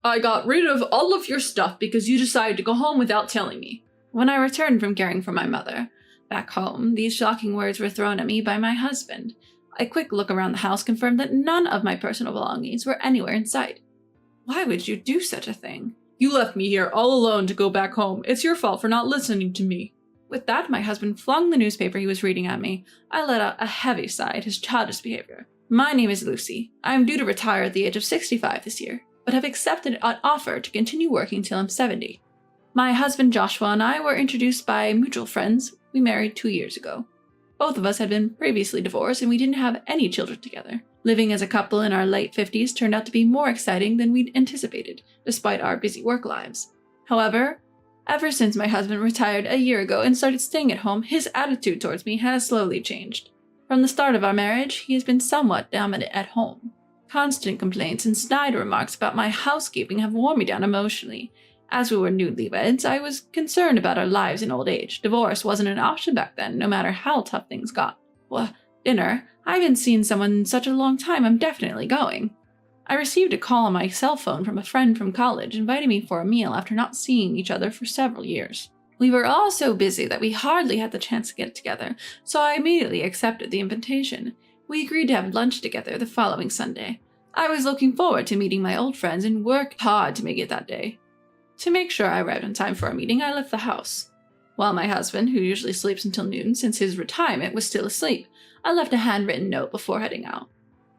I got rid of all of your stuff because you decided to go home without telling me. When I returned from caring for my mother back home, these shocking words were thrown at me by my husband. A quick look around the house confirmed that none of my personal belongings were anywhere in sight. Why would you do such a thing? You left me here all alone to go back home. It's your fault for not listening to me. With that, my husband flung the newspaper he was reading at me. I let out a heavy sigh at his childish behavior. My name is Lucy. I am due to retire at the age of 65 this year, but have accepted an offer to continue working till I'm 70. My husband Joshua and I were introduced by mutual friends. We married 2 years ago. Both of us had been previously divorced and we didn't have any children together. Living as a couple in our late 50s turned out to be more exciting than we'd anticipated, despite our busy work lives. However, ever since my husband retired a year ago and started staying at home, his attitude towards me has slowly changed. From the start of our marriage, he has been somewhat dominant at home. Constant complaints and snide remarks about my housekeeping have worn me down emotionally. As we were newlyweds, I was concerned about our lives in old age. Divorce wasn't an option back then, no matter how tough things got. Well, dinner? I haven't seen someone in such a long time, I'm definitely going. I received a call on my cell phone from a friend from college inviting me for a meal after not seeing each other for several years. We were all so busy that we hardly had the chance to get together, so I immediately accepted the invitation. We agreed to have lunch together the following Sunday. I was looking forward to meeting my old friends and worked hard to make it that day. To make sure I arrived on time for our meeting, I left the house. While my husband, who usually sleeps until noon since his retirement, was still asleep, I left a handwritten note before heading out.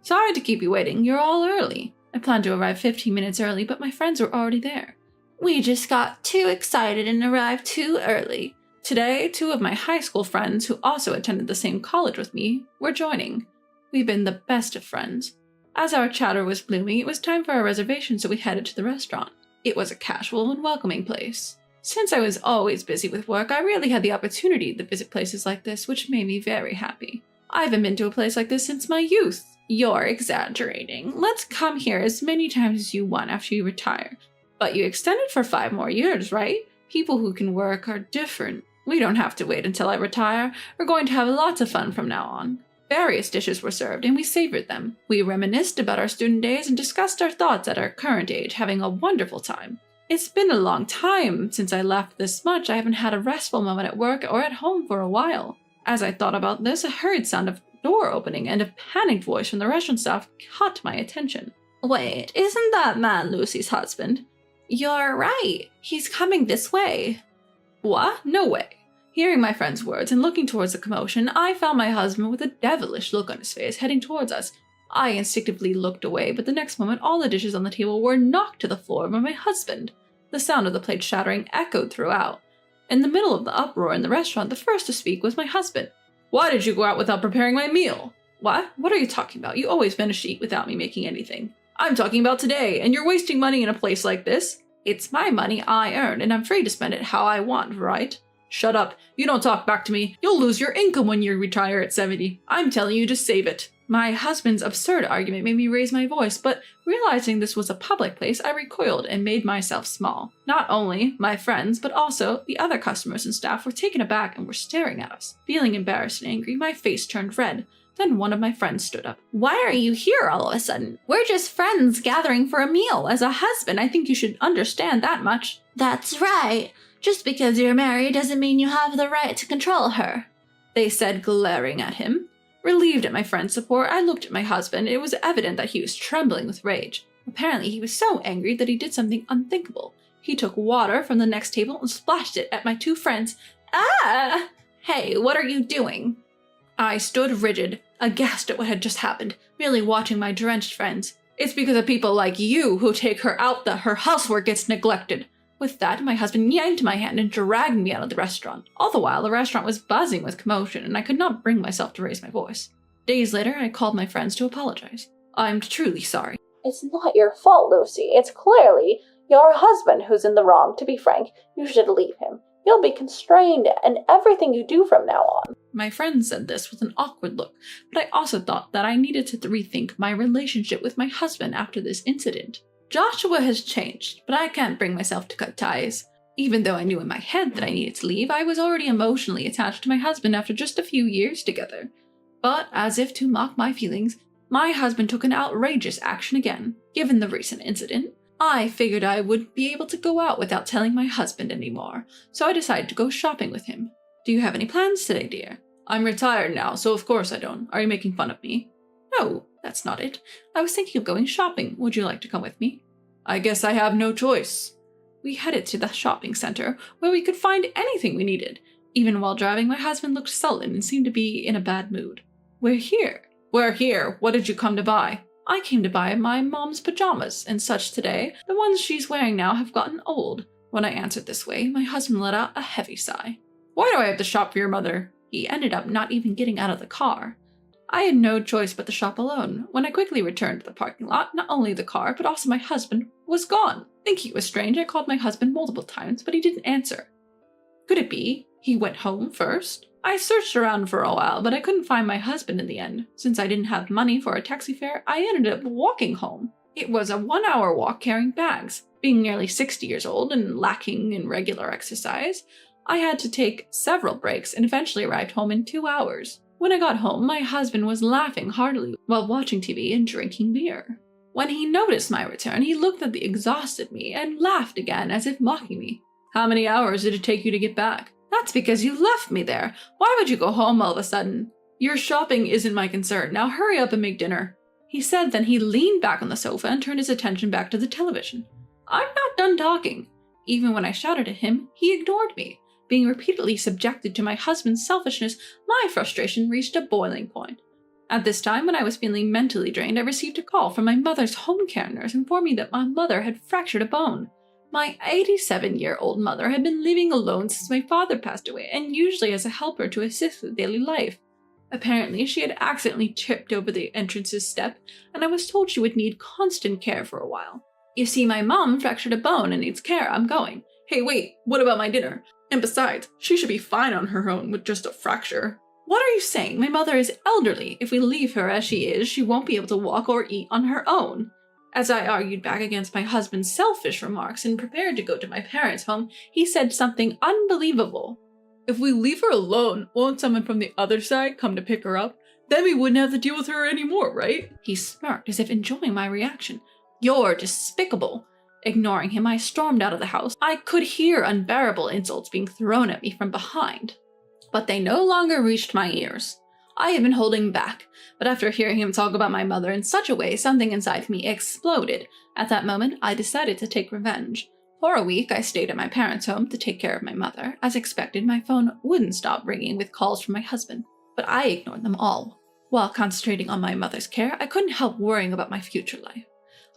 Sorry to keep you waiting, you're all early. I planned to arrive 15 minutes early, but my friends were already there. We just got too excited and arrived too early. Today, 2 of my high school friends, who also attended the same college with me, were joining. We've been the best of friends. As our chatter was blooming, it was time for our reservation, so we headed to the restaurant. It was a casual and welcoming place. Since I was always busy with work, I rarely had the opportunity to visit places like this, which made me very happy. I haven't been to a place like this since my youth. You're exaggerating. Let's come here as many times as you want after you retire. But you extended for 5 more years, right? People who can work are different. We don't have to wait until I retire. We're going to have lots of fun from now on. Various dishes were served, and we savored them. We reminisced about our student days and discussed our thoughts at our current age, having a wonderful time. It's been a long time since I laughed this much. I haven't had a restful moment at work or at home for a while. As I thought about this, a hurried sound of door opening and a panicked voice from the restaurant staff caught my attention. Wait, isn't that man Lucy's husband? You're right. He's coming this way. What? No way. Hearing my friend's words and looking towards the commotion, I found my husband with a devilish look on his face heading towards us. I instinctively looked away, but the next moment all the dishes on the table were knocked to the floor by my husband. The sound of the plate shattering echoed throughout. In the middle of the uproar in the restaurant, the first to speak was my husband. Why did you go out without preparing my meal? What? What are you talking about? You always manage to eat without me making anything. I'm talking about today, and you're wasting money in a place like this. It's my money I earned, and I'm free to spend it how I want, right? Shut up. You don't talk back to me. You'll lose your income when you retire at 70. I'm telling you to save it. My husband's absurd argument made me raise my voice, but realizing this was a public place, I recoiled and made myself small. Not only my friends, but also the other customers and staff were taken aback and were staring at us. Feeling embarrassed and angry, my face turned red. Then one of my friends stood up. Why are you here all of a sudden? We're just friends gathering for a meal. As a husband, I think you should understand that much. That's right. Just because you're married doesn't mean you have the right to control her, they said, glaring at him. Relieved at my friend's support, I looked at my husband. It was evident that he was trembling with rage. Apparently, he was so angry that he did something unthinkable. He took water from the next table and splashed it at my 2 friends. Ah! Hey, what are you doing? I stood rigid, aghast at what had just happened, merely watching my drenched friends. It's because of people like you who take her out that her housework gets neglected. With that, my husband yanked my hand and dragged me out of the restaurant. All the while, the restaurant was buzzing with commotion, and I could not bring myself to raise my voice. Days later, I called my friends to apologize. I'm truly sorry. It's not your fault, Lucy. It's clearly your husband who's in the wrong. To be frank, you should leave him. You'll be constrained in everything you do from now on. My friend said this with an awkward look, but I also thought that I needed to rethink my relationship with my husband after this incident. Joshua has changed, but I can't bring myself to cut ties. Even though I knew in my head that I needed to leave, I was already emotionally attached to my husband after just a few years together. But, as if to mock my feelings, my husband took an outrageous action again. Given the recent incident, I figured I wouldn't be able to go out without telling my husband anymore, so I decided to go shopping with him. Do you have any plans today, dear? I'm retired now, so of course I don't. Are you making fun of me? No, that's not it. I was thinking of going shopping. Would you like to come with me? I guess I have no choice. We headed to the shopping center, where we could find anything we needed. Even while driving, my husband looked sullen and seemed to be in a bad mood. We're here. We're here. What did you come to buy? I came to buy my mom's pajamas and such today. The ones she's wearing now have gotten old. When I answered this way, my husband let out a heavy sigh. Why do I have to shop for your mother? He ended up not even getting out of the car. I had no choice but to shop alone. When I quickly returned to the parking lot, not only the car, but also my husband was gone. Thinking it was strange, I called my husband multiple times, but he didn't answer. Could it be he went home first? I searched around for a while, but I couldn't find my husband in the end. Since I didn't have money for a taxi fare, I ended up walking home. It was a 1-hour walk carrying bags. Being nearly 60 years old and lacking in regular exercise, I had to take several breaks and eventually arrived home in 2 hours. When I got home, my husband was laughing heartily while watching TV and drinking beer. When he noticed my return, he looked at the exhausted me and laughed again as if mocking me. How many hours did it take you to get back? That's because you left me there. Why would you go home all of a sudden? Your shopping isn't my concern. Now hurry up and make dinner. He said, then he leaned back on the sofa and turned his attention back to the television. I'm not done talking. Even when I shouted at him, he ignored me. Being repeatedly subjected to my husband's selfishness, my frustration reached a boiling point. At this time, when I was feeling mentally drained, I received a call from my mother's home care nurse informing me that my mother had fractured a bone. My 87-year-old mother had been living alone since my father passed away, and usually as a helper to assist with daily life. Apparently, she had accidentally tripped over the entrance's step, and I was told she would need constant care for a while. You see, my mom fractured a bone and needs care. I'm going. Hey, wait, what about my dinner? And besides, she should be fine on her own with just a fracture. What are you saying? My mother is elderly. If we leave her as she is, she won't be able to walk or eat on her own. As I argued back against my husband's selfish remarks and prepared to go to my parents' home, he said something unbelievable. If we leave her alone, won't someone from the other side come to pick her up? Then we wouldn't have to deal with her anymore, right? He smirked as if enjoying my reaction. You're despicable. Ignoring him, I stormed out of the house. I could hear unbearable insults being thrown at me from behind, but they no longer reached my ears. I had been holding back, but after hearing him talk about my mother in such a way, something inside me exploded. At that moment, I decided to take revenge. For a week, I stayed at my parents' home to take care of my mother. As expected, my phone wouldn't stop ringing with calls from my husband, but I ignored them all. While concentrating on my mother's care, I couldn't help worrying about my future life.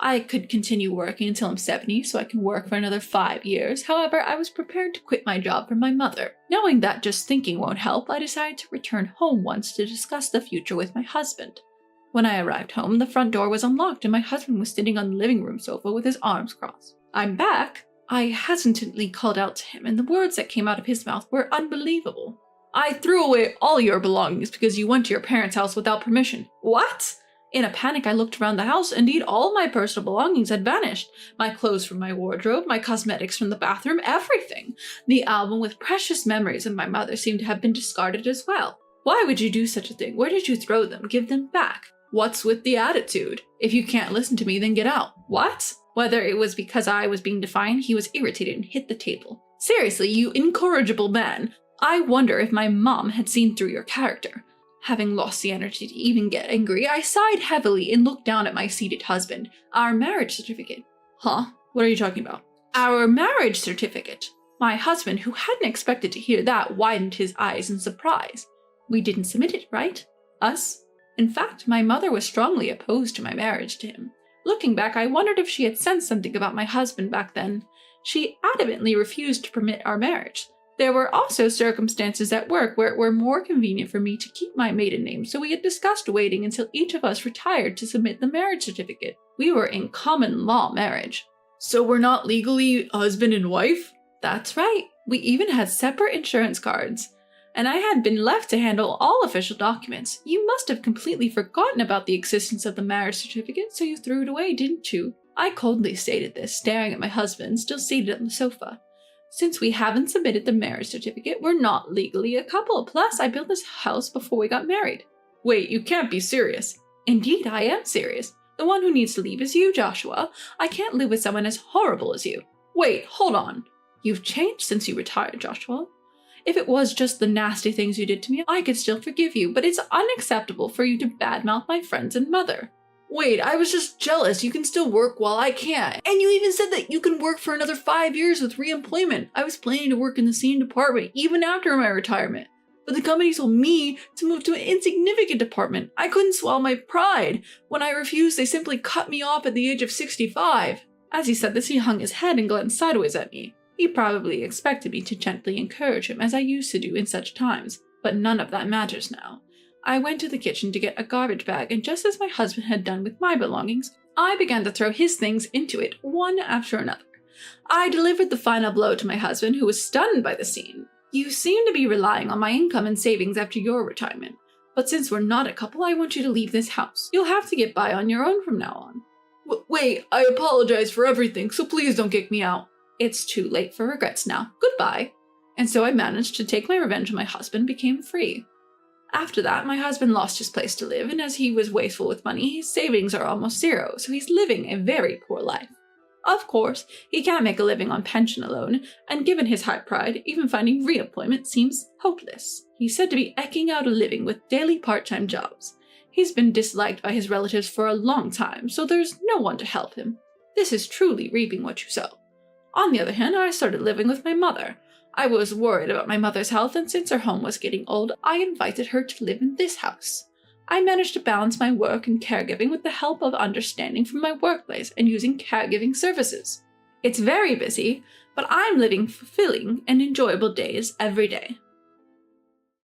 I could continue working until I'm 70 so I can work for another 5 years. However, I was prepared to quit my job for my mother. Knowing that just thinking won't help, I decided to return home once to discuss the future with my husband. When I arrived home, the front door was unlocked and my husband was sitting on the living room sofa with his arms crossed. I'm back. I hesitantly called out to him, and the words that came out of his mouth were unbelievable. I threw away all your belongings because you went to your parents' house without permission. What? In a panic, I looked around the house. Indeed, all my personal belongings had vanished. My clothes from my wardrobe, my cosmetics from the bathroom, everything. The album with precious memories of my mother seemed to have been discarded as well. Why would you do such a thing? Where did you throw them? Give them back. What's with the attitude? If you can't listen to me, then get out. What? Whether it was because I was being defiant, he was irritated and hit the table. Seriously, you incorrigible man. I wonder if my mom had seen through your character. Having lost the energy to even get angry, I sighed heavily and looked down at my seated husband. Our marriage certificate. Huh? What are you talking about? Our marriage certificate. My husband, who hadn't expected to hear that, widened his eyes in surprise. We didn't submit it, right? Us? In fact, my mother was strongly opposed to my marriage to him. Looking back, I wondered if she had sensed something about my husband back then. She adamantly refused to permit our marriage. There were also circumstances at work where it were more convenient for me to keep my maiden name, so we had discussed waiting until each of us retired to submit the marriage certificate. We were in common law marriage. So we're not legally husband and wife? That's right. We even had separate insurance cards. And I had been left to handle all official documents. You must have completely forgotten about the existence of the marriage certificate, so you threw it away, didn't you? I coldly stated this, staring at my husband, still seated on the sofa. Since we haven't submitted the marriage certificate, we're not legally a couple. Plus, I built this house before we got married. Wait, you can't be serious. Indeed, I am serious. The one who needs to leave is you, Joshua. I can't live with someone as horrible as you. Wait, hold on. You've changed since you retired, Joshua. If it was just the nasty things you did to me, I could still forgive you, but it's unacceptable for you to badmouth my friends and mother. Wait, I was just jealous. You can still work while I can't. And you even said that you can work for another 5 years with re-employment. I was planning to work in the same department even after my retirement. But the company told me to move to an insignificant department. I couldn't swallow my pride. When I refused, they simply cut me off at the age of 65. As he said this, he hung his head and glanced sideways at me. He probably expected me to gently encourage him, as I used to do in such times, but none of that matters now. I went to the kitchen to get a garbage bag, and just as my husband had done with my belongings, I began to throw his things into it, one after another. I delivered the final blow to my husband, who was stunned by the scene. You seem to be relying on my income and savings after your retirement, but since we're not a couple, I want you to leave this house. You'll have to get by on your own from now on. Wait, I apologize for everything, so please don't kick me out. It's too late for regrets now. Goodbye. And so I managed to take my revenge on my husband and became free. After that, my husband lost his place to live, and as he was wasteful with money, his savings are almost zero, so he's living a very poor life. Of course, he can't make a living on pension alone, and given his high pride, even finding re-employment seems hopeless. He's said to be eking out a living with daily part-time jobs. He's been disliked by his relatives for a long time, so there's no one to help him. This is truly reaping what you sow. On the other hand, I started living with my mother. I was worried about my mother's health, and since her home was getting old, I invited her to live in this house. I managed to balance my work and caregiving with the help of understanding from my workplace and using caregiving services. It's very busy, but I'm living fulfilling and enjoyable days every day.